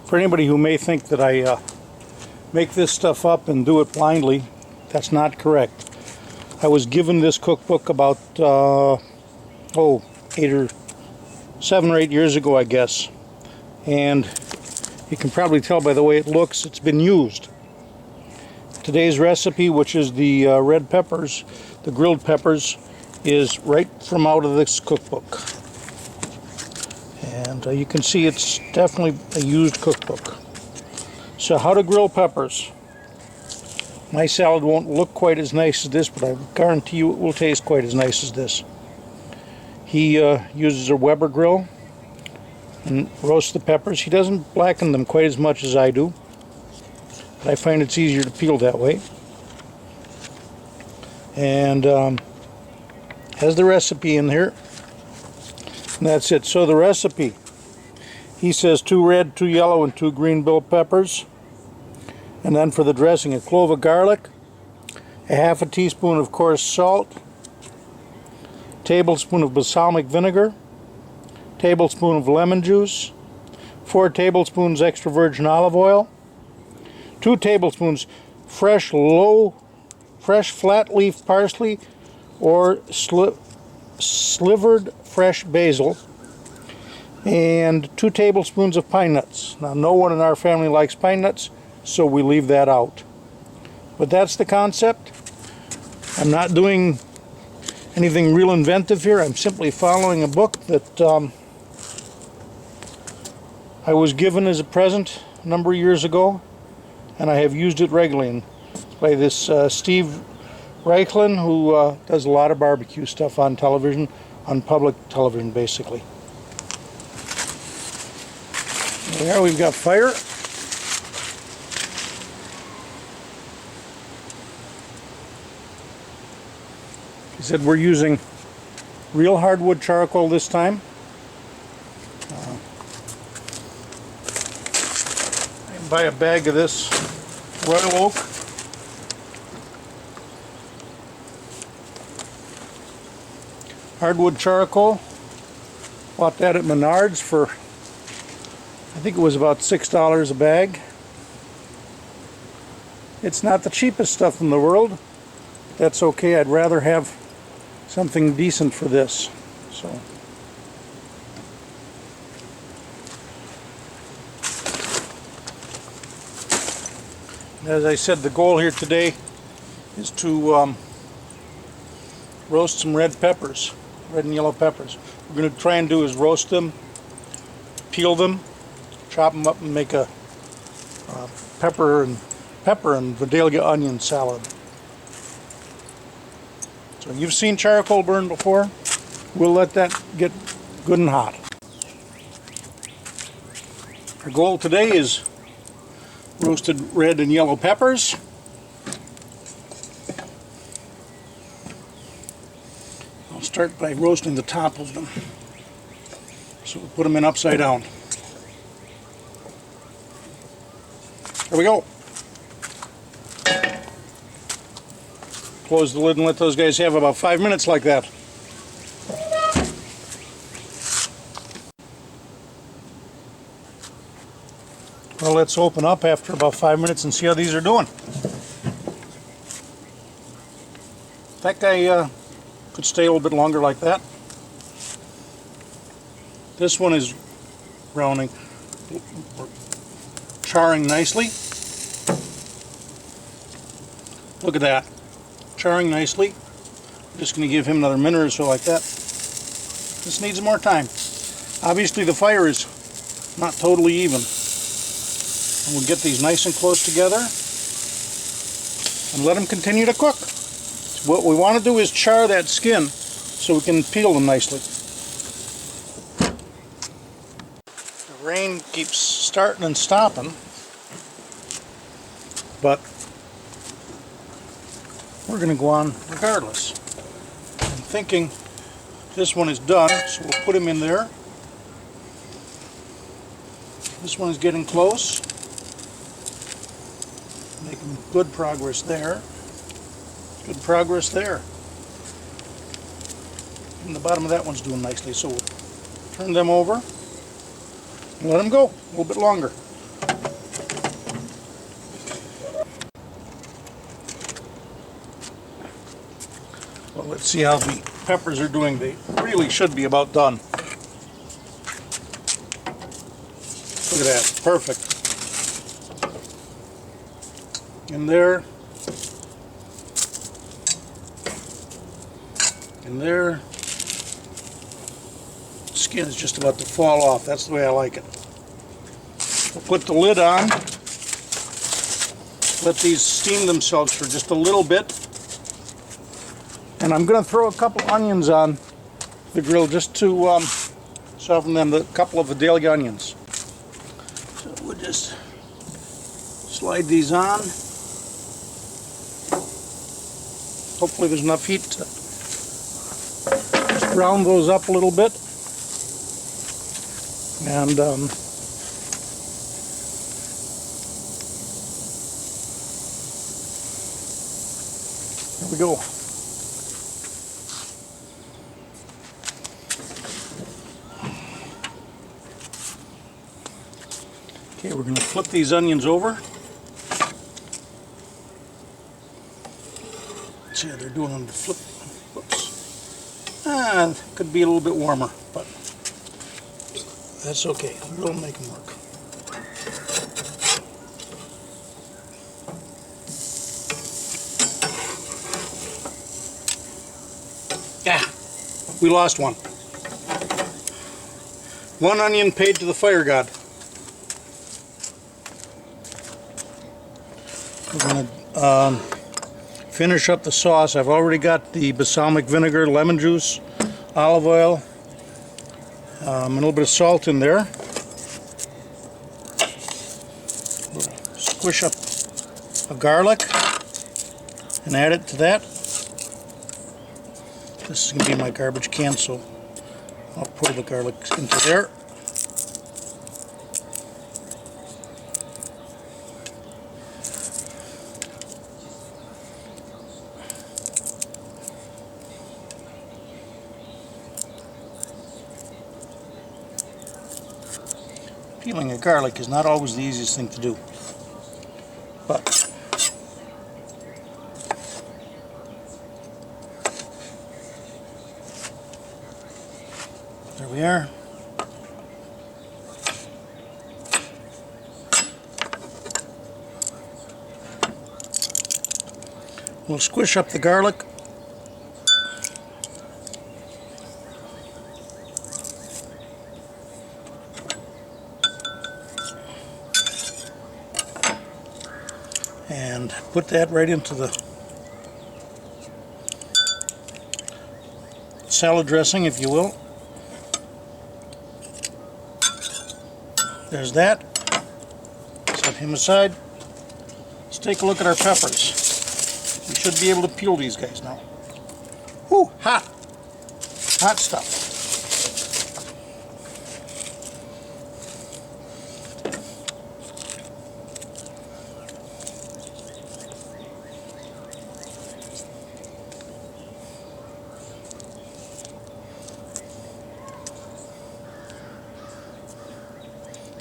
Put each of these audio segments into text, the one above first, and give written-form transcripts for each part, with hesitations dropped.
For anybody who may think that I make this stuff up and do it blindly, that's not correct. I was given this cookbook about 7 or 8 years ago, I guess, and you can probably tell by the way it looks, it's been used. Today's recipe, which is the red peppers, the grilled peppers, is right from out of this cookbook. And you can see it's definitely a used cookbook. So how to grill peppers. My salad won't look quite as nice as this, but I guarantee you it will taste quite as nice as this. He uses a Weber grill and roasts the peppers. He doesn't blacken them quite as much as I do, but I find it's easier to peel that way. And has the recipe in here. And that's it. So the recipe, he says 2 red, 2 yellow, and 2 green bell peppers. And then for the dressing, a clove of garlic, a half a teaspoon of coarse salt, tablespoon of balsamic vinegar, tablespoon of lemon juice, 4 tablespoons extra virgin olive oil, 2 tablespoons fresh flat leaf parsley or slivered fresh basil, and 2 tablespoons of pine nuts. Now, no one in our family likes pine nuts, so we leave that out. But that's the concept. I'm not doing anything real inventive here. I'm simply following a book that I was given as a present a number of years ago, and I have used it regularly. By this Steve Raichlen, who does a lot of barbecue stuff on television, on public television basically. There we've got fire. He said we're using real hardwood charcoal this time. I can buy a bag of this royal oak. Hardwood charcoal. Bought that at Menards for, I think it was about $6 a bag. It's not the cheapest stuff in the world. That's okay. I'd rather have something decent for this. So as I said, the goal here today is to roast some red peppers, red and yellow peppers. What we're going to try and do is roast them, peel them, chop them up, and make a pepper and Vidalia onion salad. So you've seen charcoal burn before. We'll let that get good and hot. Our goal today is roasted red and yellow peppers. I'll start by roasting the top of them. So we'll put them in upside down. There we go. Close the lid and let those guys have about 5 minutes like that. Well, let's open up after about 5 minutes and see how these are doing. That guy could stay a little bit longer like that. This one is browning, charring nicely. Look at that. Charring nicely. I'm just going to give him another minute or so like that. This needs more time. Obviously the fire is not totally even. And we'll get these nice and close together and let them continue to cook. So what we want to do is char that skin so we can peel them nicely. The rain keeps starting and stopping, but we're going to go on regardless. I'm thinking this one is done, so we'll put him in there. This one is getting close. Making good progress there. Good progress there. And the bottom of that one's doing nicely, so we'll turn them over and let them go a little bit longer. Let's see how the peppers are doing. They really should be about done. Look at that, perfect. In there. In there. Skin is just about to fall off. That's the way I like it. We'll put the lid on. Let these steam themselves for just a little bit. And I'm going to throw a couple onions on the grill just to soften them, a couple of Vidalia onions. So we'll just slide these on. Hopefully there's enough heat to just brown those up a little bit. And there we go. Okay, we're going to flip these onions over. See how they're doing on the flip. Whoops. Could be a little bit warmer, but that's okay. We'll make them work. Yeah, we lost one. One onion paid to the fire god. We're going to finish up the sauce. I've already got the balsamic vinegar, lemon juice, olive oil, a little bit of salt in there. We'll squish up a garlic and add it to that. This is going to be my garbage can, so I'll pour the garlic into there. Peeling a garlic is not always the easiest thing to do, but there we are. We'll squish up the garlic. And put that right into the salad dressing, if you will. There's that. Set him aside. Let's take a look at our peppers. We should be able to peel these guys now. Whew, hot. Hot stuff.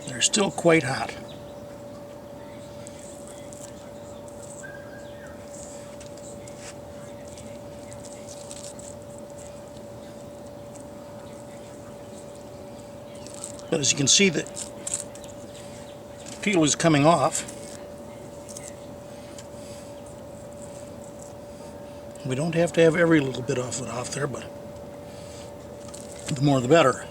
They're still quite hot. But as you can see, the peel is coming off. We don't have to have every little bit of it off there, but the more the better.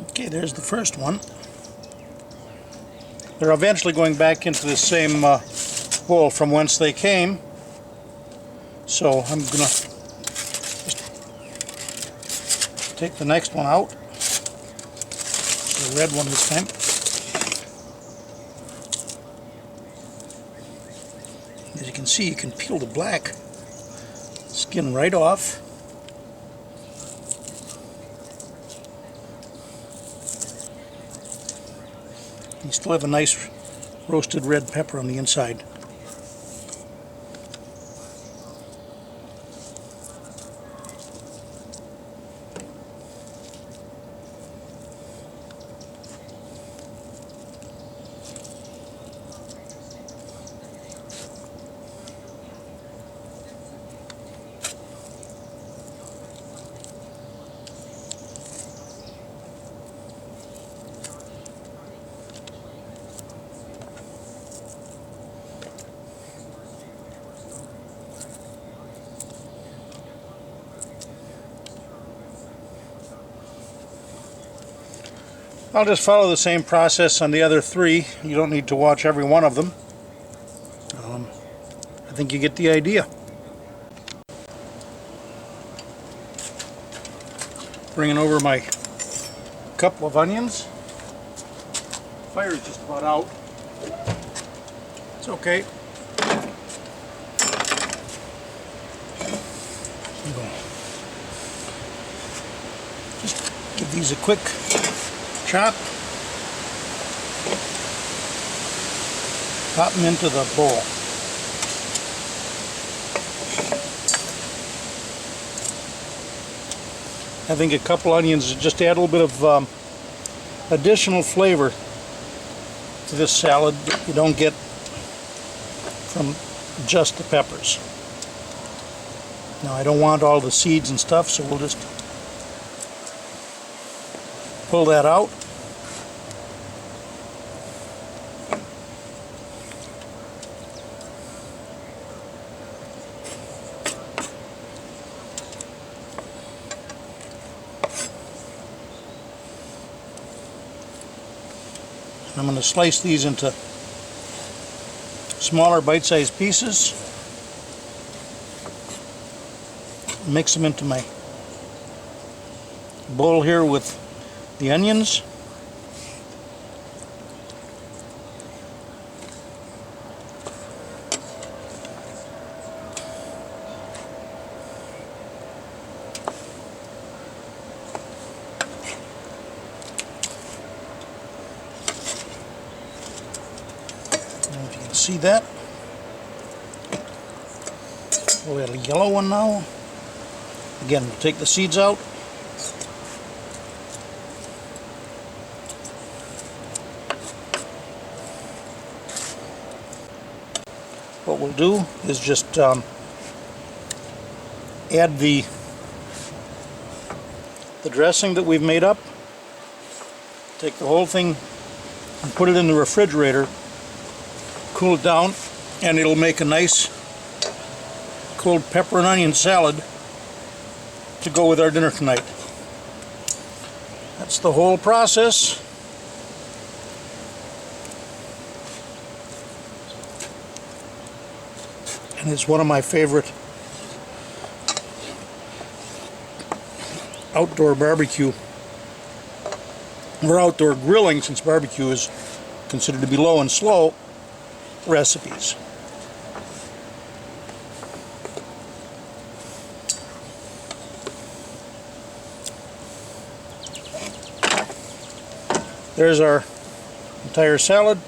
Okay, there's the first one. They're eventually going back into the same bowl from whence they came. So I'm going to just take the next one out. The red one this time. see, you can peel the black skin right off. You still have a nice roasted red pepper on the inside. I'll just follow the same process on the other three. You don't need to watch every one of them. I think you get the idea. Bringing over my couple of onions. Fire's just about out. It's okay. Just give these a quick chop. Pop them into the bowl. I think a couple onions just add a little bit of additional flavor to this salad that you don't get from just the peppers. Now I don't want all the seeds and stuff, so we'll just pull that out. I'm going to slice these into smaller bite-sized pieces. Mix them into my bowl here with the onions. If you can see that. We'll add a yellow one now. Again, we'll take the seeds out. What we'll do is just add the dressing that we've made up. Take the whole thing and put it in the refrigerator. Cool it down, and it'll make a nice cold pepper and onion salad to go with our dinner tonight. That's the whole process. And it's one of my favorite outdoor barbecue or outdoor grilling, since barbecue is considered to be low and slow, recipes. There's our entire salad.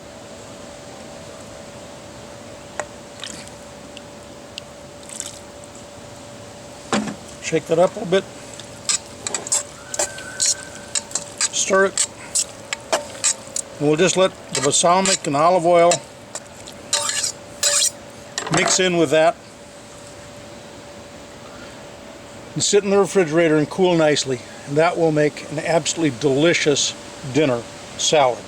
Shake that up a little bit. Stir it. And we'll just let the balsamic and olive oil mix in with that and sit in the refrigerator and cool nicely. And that will make an absolutely delicious dinner salad.